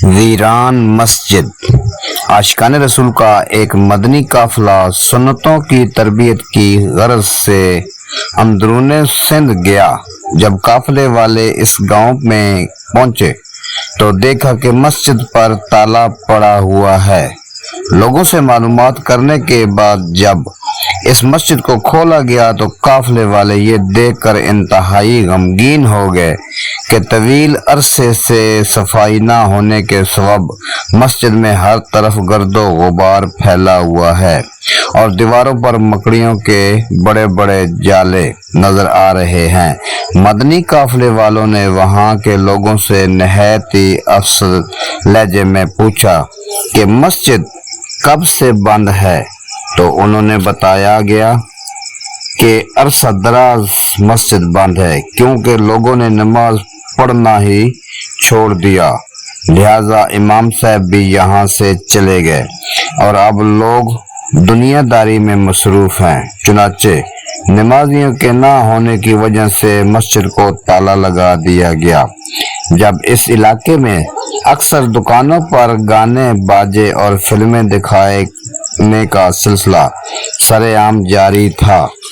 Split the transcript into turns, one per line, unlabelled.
ویران مسجد۔ عاشقان رسول کا ایک مدنی قافلہ سنتوں کی تربیت کی غرض سے اندرون سندھ گیا۔ جب قافلے والے اس گاؤں میں پہنچے تو دیکھا کہ مسجد پر تالا پڑا ہوا ہے۔ لوگوں سے معلومات کرنے کے بعد جب اس مسجد کو کھولا گیا تو قافلے والے یہ دیکھ کر انتہائی غمگین ہو گئے کہ طویل عرصے سے صفائی نہ ہونے کے سبب مسجد میں ہر طرف گرد و غبار پھیلا ہوا ہے اور دیواروں پر مکڑیوں کے بڑے بڑے جالے نظر آ رہے ہیں۔ مدنی قافلے والوں نے وہاں کے لوگوں سے نہایت ہی افسر لہجے میں پوچھا کہ مسجد کب سے بند ہے؟ تو انہوں نے بتایا گیا کہ عرصہ دراز مسجد بند ہے، کیونکہ لوگوں نے نماز پڑھنا ہی چھوڑ دیا، لہذا امام صاحب بھی یہاں سے چلے گئے اور اب لوگ دنیا داری میں مصروف ہیں۔ چنانچہ نمازیوں کے نہ ہونے کی وجہ سے مسجد کو تالا لگا دیا گیا۔ جب اس علاقے میں اکثر دکانوں پر گانے باجے اور فلمیں دکھانے کا سلسلہ سرعام جاری تھا۔